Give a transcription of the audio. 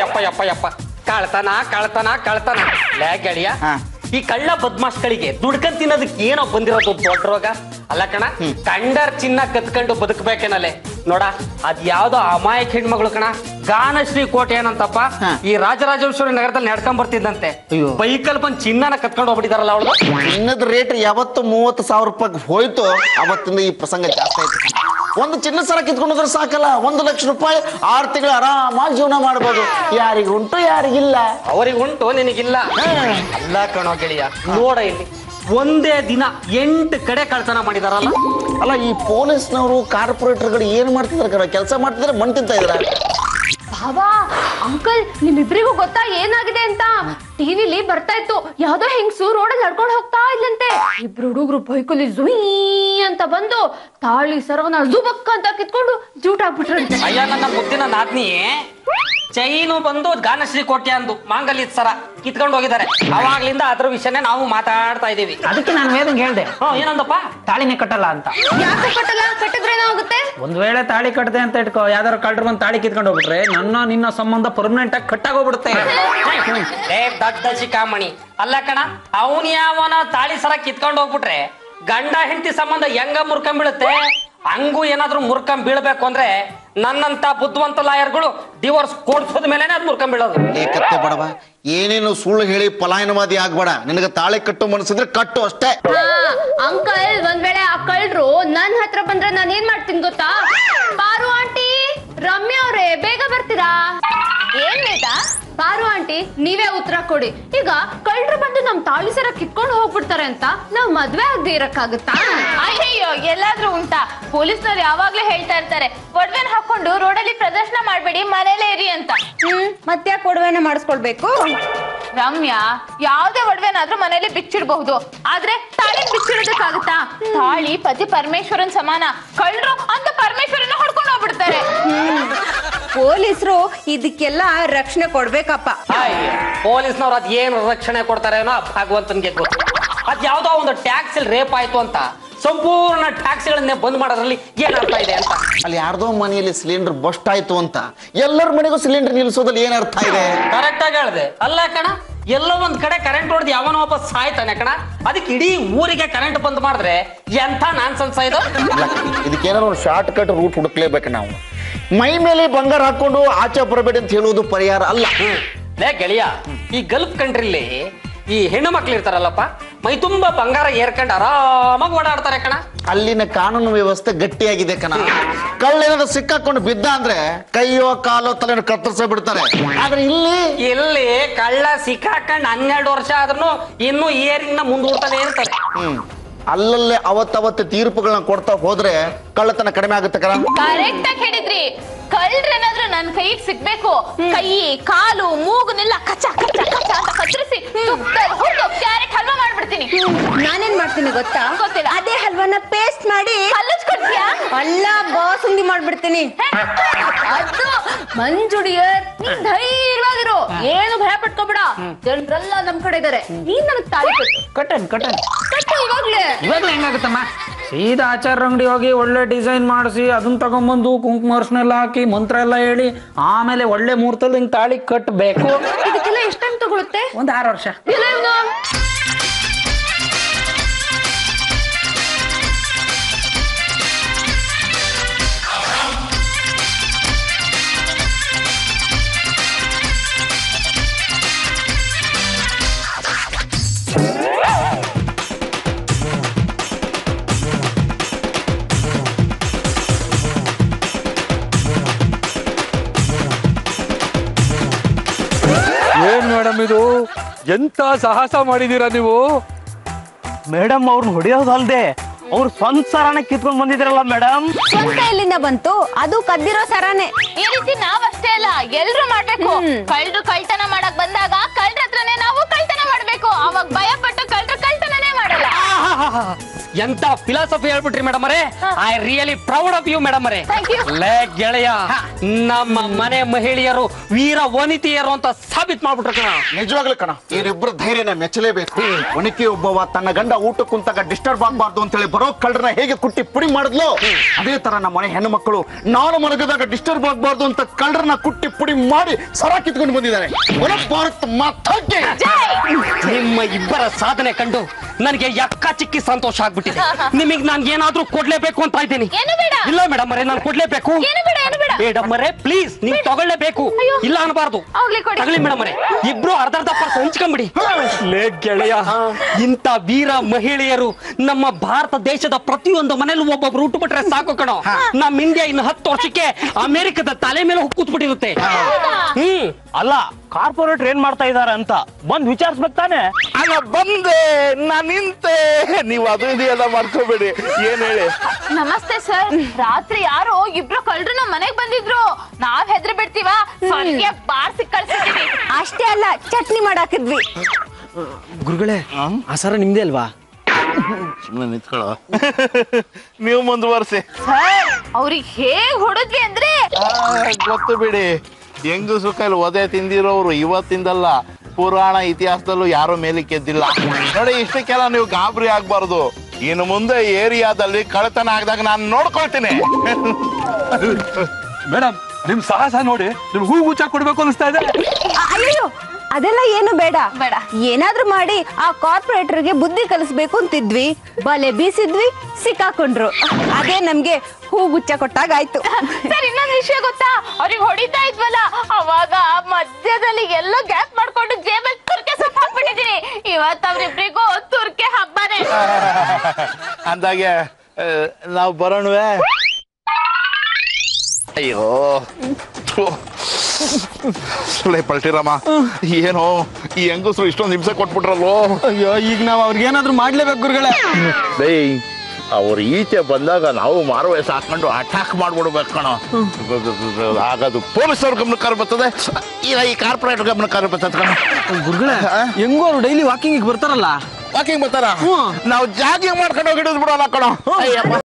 ಯಪ್ಪ ಕಳ್ತನ ಕಳ್ತನ ಕಳ್ತನ ಲೇ ಗೆಳೆಯ ಈ ಕಳ್ಳ ಬದ್ಮಾಷ್ಗಳಿಗೆ ದುಡ್ಕೊಂಡ್ ತಿನ್ನೋದಕ್ಕೆ ಏನೋ ಬಂದಿರೋದು ದೊಡ್ಡ ರೋಗ ಅಲ್ಲ ಕಣ ಕಂಡರ್ ಚಿನ್ನ ಕತ್ಕೊಂಡು ಬದುಕಬೇಕೇನಲ್ಲೇ ನೋಡ ಅದ್ ಯಾವ್ದೋ ಅಮಾಯಕ ಹೆಣ್ಮಗಳು ಕಣ ಗಾನಶ್ರೀ ಕೋಟೆ ಏನಂತಪ್ಪ ಈ ರಾಜರಾಜೇಶ್ವರಿ ನಗರದಲ್ಲಿ ನಡ್ಕೊಂಡ್ ಬರ್ತಿದ್ದಂತೆ ಬೈಕಲ್ ಬಂದ್ ಚಿನ್ನನ ಕತ್ಕೊಂಡು ಹೋಗ್ಬಿಟ್ಟಿದಾರಲ್ಲ ಅವಳು. ಚಿನ್ನದ ರೇಟ್ ಯಾವತ್ತು 30,000 ರೂಪಾಯಿ ಹೋಯ್ತು ಅವತ್ತಿಂದ ಈ ಪ್ರಸಂಗ ಜಾಸ್ತಿ ಆಯ್ತು. ಒಂದು ಚಿನ್ನ ಸರ ಕಿತ್ಕೊಂಡ್ರೆ ಸಾಕಲ್ಲ, 1 ಲಕ್ಷ ರೂಪಾಯಿ 6 ತಿಂಗಳು ಆರಾಮಾಗಿ ಜೀವನ ಮಾಡ್ಬೋದು. ಯಾರಿಗುಂಟು ಯಾರಿಗಿಲ್ಲ, ಅವರಿಗುಂಟು ನಿನಗಿಲ್ಲ. ಅಲ್ಲ ಕಣೋ ಗೆಳೆಯ, ನೋಡ ಇಲ್ಲಿ ಒಂದೇ ದಿನ 8 ಕಡೆ ಕಳ್ತನ ಮಾಡಿದಾರಲ್ಲ. ಅಲ್ಲ ಈ ಪೊಲೀಸ್ನವರು ಕಾರ್ಪೊರೇಟರ್ಗಳು ಏನ್ ಮಾಡ್ತಿದಾರೆ ಕಣ, ಕೆಲಸ ಮಾಡ್ತಿದ್ರೆ ಮಣ್ ತಿಂತ ಇದಾರೆ. ಬಾಬಾ ಅಂಕಲ್ ನಿಮ್ಮಿಬ್ರಿಗೂ ಗೊತ್ತಾ ಏನಾಗಿದೆ ಅಂತ? ಟಿವಿಲಿ ಬರ್ತಾ ಇತ್ತು, ಯಾವ್ದೋ ಹೆಂಗ್ಸು ರೋಡಲ್ಲಿ ನಡ್ಕೊಂಡು ಹೋಗ್ತಾ ಇದ್ಲಂತೆ. ಇಬ್ರು ಹುಡುಗರು ಬೈಕಲ್ಲಿ ಜುಯ್ ಅಂತ ಬಂದು ತಾಳಿ ಸರವನ್ನ ಜುಬಕ್ ಅಂತ ಕಿತ್ಕೊಂಡು ಜೂಟ್ ಹಾಕ್ಬಿಟ್ರಂತೆ. ಅಯ್ಯ ನನ್ನ ಮುದ್ದಿನ ನಾದ್ನಿ ಚೈನು ಬಂದು ಗಾನಶ್ರೀ ಕೋಟೆ ಅಂದು ಮಾಂಗಲ್ಯದ ಸರ ಕಿತ್ಕೊಂಡು ಹೋಗಿದ್ದಾರೆ. ಅವಾಗ್ಲಿಂದ ಅದ್ರ ವಿಷಯನೇ ನಾವು ಮಾತಾಡ್ತಾ ಇದೀವಿ. ಅದಕ್ಕೆ ನಾನು ವೇದಂಗೆ ಹೇಳ್ದೆ, ಏನಂದಪ್ಪ ತಾಳಿನೇ ಕಟ್ಟಲ್ಲ ಅಂತ. ಯಾಕೆ ಕಟ್ಟಲ್ಲ? ಕಟ್ಟಿದ್ರೆ ಏನಾಗುತ್ತೆ? ಒಂದ್ ವೇಳೆ ತಾಳಿ ಕಟ್ಟದೆ ಅಂತ ಇಟ್ಕೋ, ಯಾವ್ದಾರು ಕಳ್ರು ಬಂದು ತಾಳಿ ಕಿತ್ಕೊಂಡು ಹೋಗ್ಬಿಟ್ರೆ ನಿನ್ನ ಸಂಬಂಧ ಪರ್ಮನೆಂಟ್ ಆಗಿ ಕಟ್ಟಾಗೋಗ್ಬಿಡುತ್ತೆ. ದೊಡ್ಡ ಶಿಖಾಮಣಿ ಅಲ್ಲ ಕಣ, ಅವನ್ ಯಾವನ ತಾಳಿ ಸರ ಕಿತ್ಕೊಂಡು ಹೋಗ್ಬಿಟ್ರೆ ಗಂಡ ಹೆಂಡತಿ ಸಂಬಂಧ ಹೆಂಗ ಮುರ್ಕೊಂಡ್ಬೀಳುತ್ತೆ. ಹಂಗೂ ಏನಾದ್ರು ಮುರ್ಕೊಂಡ್ ಬೀಳ್ಬೇಕು ಅಂದ್ರೆ ನನ್ನಂತ ಬುದ್ಧಿವಂತ ಲಾಯರ್ಗಳು ಡಿವೋರ್ಸ್ ಕೊಡ್ಸೋದ ಮೇಲೆನೆ ಅದ್ ಮುರ್ಕೊಂಡ್ಬೀಳೋದು. ಏಕತ್ತೆ ಬಡವ, ಏನೇನು ಸುಳ್ಳು ಹೇಳಿ ಪಲಾಯನವಾದಿ ಆಗ್ಬೇಡ. ನಿನಗೆ ತಾಳಿ ಕಟ್ಟು ಮನಸ್ಸಿದ್ರೆ ಕಟ್ಟು ಅಷ್ಟೇ. ಅಂಕಲ್ ಒಂದ್ ವೇಳೆ ಆ ಕಳ್ರು ನನ್ ಹತ್ರ ಬಂದ್ರೆ ನಾನು ಏನ್ ಮಾಡ್ತೀನಿ ಗೊತ್ತಾ? ಪಾರು ಆಂಟಿ, ರಮ್ಯಾ ಅವ್ರೆ ಬೇಗ ಬರ್ತೀರಾ? ಏನ್ ಬೇಕಾ? ಪಾರು ಆಂಟಿ ನೀವೇ ಉತ್ತರ ಕೊಡಿ. ಈಗ ಕಳ್ರು ಬಂದು ನಮ್ ತಾಳಿ ಸರ ಕಿತ್ಕೊಂಡು ಹೋಗ್ಬಿಡ್ತಾರೆ ಅಂತ ನಾವ್ ಮದ್ವೆ ಆಗದೆ ಇರಕ್ಕಾಗತ್ತಾ? ಅಯ್ಯಯ್ಯೋ, ಎಲ್ಲಾದ್ರೂ ಉಂಟಾ? ಪೊಲೀಸ್ನವ್ರು ಯಾವಾಗ್ಲೂ ಹೇಳ್ತಾ ಇರ್ತಾರೆ, ಒಡವೆನ ಹಾಕೊಂಡು ರೋಡಲ್ಲಿ ಪ್ರದರ್ಶನ ಮಾಡ್ಬೇಡಿ, ಮನೇಲೇ ಇರಿ ಅಂತ. ಮತ್ತ್ಯಾಕೆ ಒಡವೆನ ಮಾಡಿಸ್ಕೊಳ್ಬೇಕು? ರಮ್ಯಾ, ಯಾವ್ದೇ ಒಡವೆನಾದ್ರೂ ಮನೇಲಿ ಬಿಚ್ಚಿಡ್ಬಹುದು, ಆದ್ರೆ ತಾಳಿ ಬಿಚ್ಚಿಡೋದಕ್ಕಾಗತ್ತಾ? ತಾಳಿ ಪತಿ ಪರಮೇಶ್ವರನ್ ಸಮಾನ. ಕಳ್ರು ಅಂತ ಪರಮೇಶ್ವರನ ಹೊಡ್ಕೊಂಡು ಹೋಗ್ಬಿಡ್ತಾರೆ. ಪೊಲೀಸರು ಇದಕ್ಕೆಲ್ಲ ರಕ್ಷಣೆ ಕೊಡ್ಬೇಕಪ್ಪ. ಪೊಲೀಸ್ನವ್ರು ಅದ್ ಏನ್ ರಕ್ಷಣೆ ಕೊಡ್ತಾರೇನೋ ಭಗವಂತನ್ಗೆ ಗೊತ್ತು. ಅದ್ ಯಾವ್ದೋ ಒಂದು ಟ್ಯಾಕ್ಸ್ ರೇಪ್ ಆಯ್ತು ಅಂತ ಸಂಪೂರ್ಣ ಟ್ಯಾಕ್ಸ್ಗಳನ್ನೇ ಬಂದ್ ಮಾಡೋದ್ರಲ್ಲಿ ಏನ್ ಇದೆ ಅಂತ. ಅಲ್ಲಿ ಯಾರ್ದೋ ಮನೆಯಲ್ಲಿ ಸಿಲಿಂಡರ್ ಬಸ್ಟ್ ಆಯ್ತು ಅಂತ ಎಲ್ಲರ ಮನೆಗೂ ಸಿಲಿಂಡರ್ ನಿಲ್ಸೋದ್ರಲ್ಲಿ ಏನ್ ಅರ್ಥ ಇದೆ? ಕರೆಕ್ಟ್ ಆಗಿ ಹೇಳ್ದೆ. ಅಲ್ಲ ಕಣ, ಎಲ್ಲೋ ಒಂದ್ ಕಡೆ ಕರೆಂಟ್ ಹೊಡೆದು ಯಾವನ ವಾಪಸ್ ಸಾಯ್ತಾನೆ ಕಣ, ಅದಕ್ಕೆ ಇಡೀ ಊರಿಗೆ ಕರೆಂಟ್ ಬಂದ್ ಮಾಡಿದ್ರೆ ಎಂಥ ನಾನ್ಸೆನ್ಸ್ ಇದು. ಇದಕ್ಕೇನಾದ್ರು ಒಂದು ಶಾರ್ಟ್ ಕಟ್ ರೂಟ್ ಹುಡುಕ್ಲೇಬೇಕು ನಾವು. ಮೈ ಮೇಲೆ ಬಂಗಾರ ಹಾಕೊಂಡು ಆಚೆ ಬರಬೇಡಿ ಅಂತ ಹೇಳುವುದು ಪರಿಹಾರ ಅಲ್ಲ. ಲೇ ಗೆಳೆಯ, ಈ ಗಲ್ಫ್ ಕಂಟ್ರಿಲಿ ಈ ಹೆಣ್ಣು ಮಕ್ಳು ಇರ್ತಾರಲ್ಲಪ್ಪ, ಮೈ ತುಂಬಾ ಬಂಗಾರ ಏರ್ಕೊಂಡು ಆರಾಮಾಗಿ ಓಡಾಡ್ತಾರೆ ಕಣ. ಅಲ್ಲಿನ ಕಾನೂನು ವ್ಯವಸ್ಥೆ ಗಟ್ಟಿಯಾಗಿದೆ ಕಣ. ಕಳ್ಳೇನಾದ್ರು ಸಿಕ್ಕಾಕೊಂಡು ಬಿದ್ದ ಅಂದ್ರೆ ಕೈಯೋ ಕಾಲೋ ತಲೆನೋ ಕತ್ತರಿಸ ಬಿಡ್ತಾರೆ. ಆದ್ರೆ ಇಲ್ಲಿ ಕಳ್ಳ ಸಿಕ್ಕಾಕೊಂಡು 12 ವರ್ಷ ಆದ್ರೂ ಇನ್ನೂ ಇಯರಿಂಗ್ ನ ಮುಂದೂಡ್ತಾನೆ ಇರ್ತಾರೆ. ಅಲ್ಲಲ್ಲೇ ಅವತ್ತವತ್ತೆ ತೀರ್ಪುಗಳನ್ನ ಕೊಡ್ತಾ ಹೋದ್ರೆ ಕಳ್ಳತನ ಕಡಿಮೆ ಆಗುತ್ತೆ ಕಣ. ಕರೆಕ್ಟ್ ಆಗಿ ಹೇಳಿದ್ರಿ. ಕಳ್ರೇನಾದ್ರೂ ನನ್ ಕೈಗೆ ಸಿಗ್ಬೇಕು, ಕೈ ಕಾಲು ಮೂಗುನೆಲ್ಲ ಕಚ್ಚ ಕಚ್ಚ ಕಚ್ಚ ಅಂತ ಕತ್ತರಿಸಿ ಕ್ಯಾರೆಟ್ ಹಲ್ವಾ ಮಾಡ್ಬಿಡ್ತೀನಿ. ನಾನೇನ್ ಮಾಡ್ತೀನಿ ಗೊತ್ತಾ? ಗೊತ್ತಿಲ್ಲ. ಅದೇ ಹಲ್ವಾನ ಪೇಸ್ಟ್ ಮಾಡಿ ಹಲ್ಲಚ್ಕೊಡ್ತೀಯಾ? ಅಲ್ಲ ಬಾಸುಂದಿ ಮಾಡ್ಬಿಡ್ತೀನಿ. ಅದು ಮಂಜುಡಿಯರ್, ನೀನ್ ಧೈರ್ಯವಾಗಿರು, ಏನು ಭಯ ಪಟ್ಕೋಬೇಡ. ಜನರೆಲ್ಲ ನಮ್ ಕಡೆ ಇದಾರೆ. ನೀನ್ ನನಗ್ ತಾಳಿ ಕಟ್ಟನ್ ಕಟ್ಟು ಇವಾಗ್ಲೇ. ಇವಾಗ್ಲೇ ಹೆಂಗಾಗುತ್ತಮ್ಮ? ಸೀದಾ ಆಚಾರ ಅಂಗಡಿ ಹೋಗಿ ಒಳ್ಳೆ ಡಿಸೈನ್ ಮಾಡಿಸಿ ಅದನ್ನ ತಗೊಂಡ್ಬಂದು ಕುಂಕುಮ ಅರ್ಶನೆಲ್ಲ ಹಾಕಿ ಮಂತ್ರ ಎಲ್ಲ ಹೇಳಿ ಆಮೇಲೆ ಒಳ್ಳೆ ಮುಹೂರ್ತದಲ್ಲಿ ಹಿಂಗ್ ತಾಳಿ ಕಟ್ಟಬೇಕು. ಇದಕ್ಕೆಲ್ಲ ಎಷ್ಟು ಟೈಮ್ ತಗೊಳುತ್ತೆ? ಒಂದು 6 ವರ್ಷ. ಏನ್ ಮೇಡಮ್ ಇದು, ಎಂತ ಸಾಹಸ ಮಾಡಿದೀರಾ ನೀವು? ಮೇಡಮ್ ಅವ್ರನ್ನ ಹೊಡೆಯೋದಲ್ದೆ ಅವ್ರ ಸ್ವಂತ ಸರಾನ ಕಿತ್ಕೊಂಡ್ ಬಂದಿದ್ರಲ್ಲ ಮೇಡಮ್. ಸ್ವಂತ ಎಲ್ಲಿಂದ ಬಂತು? ಅದು ಕದ್ದಿರೋ ಸರಾನೆ. ಈ ರೀತಿ ನಾವಷ್ಟೇ ಅಲ್ಲ, ಎಲ್ರು ಮಾಡ್ಬೇಕು. ಕಳ್ರು ಕಳ್ತನ ಮಾಡಕ್ ಬಂದಾಗ ಕಳ್ರ ಹತ್ರನೇ ನಾವು ಕಳ್ತನ ಮಾಡ್ಬೇಕು. ಅವಾಗ ಭಯ ಪಟ್ಟು ಕಳ್ರು ಕಳ್ತನನೇ ಮಾಡಲ್ಲ. ಎಂತ ಫಿಲಾಸಫಿ ಹೇಳ್ಬಿಟ್ರಿ ಮೇಡಮ್ ಅವರೇ. I really proud of you madam ಅವರೇ. Thank you. ಲೇ ಗೆಳೆಯ, ನಮ್ಮ ಮನೆ ಮಹಿಳೆಯರು ವೀರ ವನಿತೆಯರು ಅಂತ ಸಾಬೀತ್ ಮಾಡ್ಬಿಟ್ರು ಕಣ. ನಿಜವಾಗ್ಲೂ ಕಣ, ಇವರಿಬ್ಬರ ಧೈರ್ಯನ ಮೆಚ್ಚಲೇಬೇಕು. ಒನಕೆ ಒಬ್ಬವ ತನ್ನ ಗಂಡ ಊಟ ಕುಂತಾಗ ಡಿಸ್ಟರ್ಬ್ ಆಗ್ಬಾರ್ದು ಅಂತ ಹೇಳಿ ಬರೋ ಕಳ್ಳರನ್ನ ಹೇಗೆ ಕುಟ್ಟಿ ಪುಡಿ ಮಾಡಿದ್ಲು, ಅದೇ ತರ ನಮ್ಮ ಮನೆ ಹೆಣ್ಣು ಮಕ್ಕಳು ನಾನು ಮಲಗದಾಗ ಡಿಸ್ಟರ್ಬ್ ಆಗ್ಬಾರ್ದು ಅಂತ ಕಳ್ಳರನ್ನ ಕುಟ್ಟಿ ಪುಡಿ ಮಾಡಿ ಸರ ಕಿತ್ಕೊಂಡು ಬಂದಿದ್ದಾರೆ. ಭಾರತ್ ಮಾತಾಕ್ಕೆ ನಿಮ್ಮ ಇಬ್ಬರ ಸಾಧನೆ ಕಂಡು ನನಗೆ ಯಕ್ಕ ಚಿಕ್ಕಿ ಸಂತೋಷ ಆಗ್ಬಿಟ್ಟಿದೆ. ನಿಮಗೆ ನಾನು ಏನಾದ್ರೂ ಕೊಡ್ಲೇಬೇಕು ಅಂತ ಇದ್ದೀನಿ. ಏನು ಬೇಡ. ಇಲ್ಲ ಮೇಡಮ್ ಅವರೇ, ನಾನು ಕೊಡ್ಲೇಬೇಕು. ಏನು ಬೇಡ, ಏನು ಬೇಡ. ಮೇಡಮ್ ಅವರೇ ಪ್ಲೀಸ್, ನೀವು ತಗೊಳ್ಳೇಬೇಕು. ಇಲ್ಲ ಅನ್ಬಾರ್ದು. ಹೋಗ್ಲಿ ಕೊಡಿ. ತಗೊಳ್ಳಿ ಮೇಡಮ್ ಅವರೇ, ಇಬ್ರು ಅರ್ಧ ಪರ್ಸ್ ಹಂಚ್ಕೊಂಬಿಡಿ. ಲೇ ಗೆಳೆಯ, ಇಂಥ ವೀರ ಮಹಿಳೆಯರು ನಮ್ಮ ಭಾರತ ದೇಶದ ಪ್ರತಿಯೊಂದು ಮನೇಲೂ ಒಬ್ಬೊಬ್ರು ಹುಟ್ಟುಬಿಟ್ರೆ ಸಾಕು ಕಣೋ. ನಮ್ಮ ಇಂಡಿಯಾ ಇನ್ನು 10 ವರ್ಷಕ್ಕೆ ಅಮೆರಿಕದ ತಲೆ ಮೇಲೆ ಕೂತ್ಬಿಟ್ಟಿರುತ್ತೆ. ಅಲ್ಲ, ಕಾರ್ಪೊರೇಟ್ ಏನ್ ಮಾಡ್ತಾ ಇದಾರೆ ಅಂತ ಬಂದ್ ವಿಚಾರಿಸ್ಬೇಕು ತಾನೆ. ಅಲ್ಲ ಬಂದೆ, ನಾನು ನಿಂತೆ, ನೀವು ಅದು ಇದೆಯಲ್ಲ ಮಾಡ್ಕೋಬೇಡಿ. ಏನ್ ಹೇಳಿ? ನಮಸ್ತೆ ಸರ್. ರಾತ್ರಿ ಯಾರೋ ಇಬ್ರು ಕಳ್ಳರು ನಮ್ಮ ಮನೆಗ್ ಬಂದಿದ್ರು. ನಾವ್ ಹೆದ್ರ ಬಿಡ್ತೀವ, ಸ್ವಲ್ಪ ಬಾರ್ಸಿ ಕಳ್ಸಿದೀವಿ. ಅಷ್ಟೇ ಅಲ್ಲ, ಚಟ್ನಿ ಮಾಡಾಕಿದ್ವಿ. ಗುರುಗಳೇ, ಆ ಸರ ನಿಮ್ದೇ ಅಲ್ವಾ? ಸುಮ್ಮನೆ ನಿಂತ್ಕೊಳ್ಳೋ. ನೀವು ಮುಂದುವರ್ಸಿ. ಸರ್, ಅವ್ರಿಗೆ ಹೇಗ್ ಹೊಡೆದ್ವಿ ಅಂದ್ರೆ ಗೊತ್ತು ಬಿಡಿ. ಹೆಂಗಸು ಕೈಲಿ ಒದೆ ತಿಂದಿರೋರು ಇವತ್ತಿಂದಲ್ಲ, ಪುರಾಣ ಇತಿಹಾಸದಲ್ಲೂ ಯಾರೋ ಮೇಲೆ ಗೆದ್ದಿಲ್ಲ ನೋಡಿ. ಇಷ್ಟಕ್ಕೆಲ್ಲ ನೀವು ಗಾಬರಿ ಆಗ್ಬಾರ್ದು. ಇನ್ನು ಮುಂದೆ ಏರಿಯಾದಲ್ಲಿ ಕಳ್ಳತನ ಆಗದಾಗ ನಾನು ನೋಡ್ಕೊಳ್ತೀನಿ. ಮೇಡಮ್, ನಿಮ್ ಸಾಹಸ ನೋಡಿ ನಿಮ್ ಹೂ ಗುಚ್ಚ ಕೊಡ್ಬೇಕು ಅನಿಸ್ತಾ ಇದೆ. ಅಯ್ಯೋ, ಅದೆಲ್ಲ ಏನು ಬೇಡ ಬೇಡ. ಏನಾದ್ರೂ ಮಾಡಿ ಆ ಕಾರ್ಪೊರೇಟರ್ಗೆ ಬುದ್ಧಿ ಕಲಿಸ್ಬೇಕು ಅಂತಿದ್ವಿ. ಬಲೆ ಬೀಸಿದ್ವಿ, ಸಿಕ್ಕಾಕೊಂಡ್ರು. ಅದೇ ನಮ್ಗೆ ಹೂ ಗುಚ್ಚ ಕೊಟ್ಟಾಗಾಯ್ತು. ಸರ್, ಇನ್ನೊಂದ್ ವಿಷಯ ಗೊತ್ತಾ? ಅವ್ರಿಗೆ ಹೊಡಿತಾ ಇದ್ವಲ್ಲ, ಅವಾಗ ಮಧ್ಯದಲ್ಲಿ ಎಲ್ಲೋ ಗ್ಯಾಪ್ ಮಾಡ್ಕೊಂಡು ಜೇಬಲ್ ತುರ್ಕೆ ಸೊಪ್ಪು ಹಾಕ್ಬಿಟ್ಟಿದೀನಿ. ಇವತ್ತು ಅವ್ರಿಬ್ರಿಗೂ ತುರ್ಕೆ ಹಬ್ಬನೇ. ಅಂದಾಗೆ ನಾವು ಬರೋಣವೇ? ಅಯ್ಯೋ ಸುಳೆ ಪಲ್ಟಿರಮ್ಮ, ಏನೋ ಈ ಹೆಂಗಸರು ಇಷ್ಟೊಂದು ಹಿಂಸೆ ಕೊಟ್ಬಿಟ್ರಲ್ಲೋ. ಅಯ್ಯೋ, ಈಗ ನಾವ್ ಅವ್ರಿಗೆ ಏನಾದ್ರು ಮಾಡ್ಲೇಬೇಕು ಗುರುಗಳೇ. ಅವ್ರು ಈಚೆ ಬಂದಾಗ ನಾವು ಮಾರುವೇಷ ಹಾಕೊಂಡು ಅಟ್ಯಾಕ್ ಮಾಡ್ಬಿಡ್ಬೇಕು ಕಣೋ. ಆಗದು ಪೊಲೀಸವ್ರ ಗಮನಕಾರ ಬರ್ತದೆ, ಇಲ್ಲ ಈ ಕಾರ್ಪೊರೇಟ್ ಗಮನಕಾರ ಬರ್ತದೆ ಕಣ. ಗುರುಗಳೇ, ಹೆಂಗೋ ಅವ್ರು ಡೈಲಿ ವಾಕಿಂಗ್ ಬರ್ತಾರಲ್ಲ. ವಾಕಿಂಗ್ ಬರ್ತಾರ, ನಾವು ಜಾಗಿಂಗ್ ಮಾಡ್ಕೊಂಡು ಹೋಗಿ ಹಿಡಿದ್ ಬಿಡೋಲ್ಲ ಕಣೋ. ಅಯ್ಯಪ್ಪ.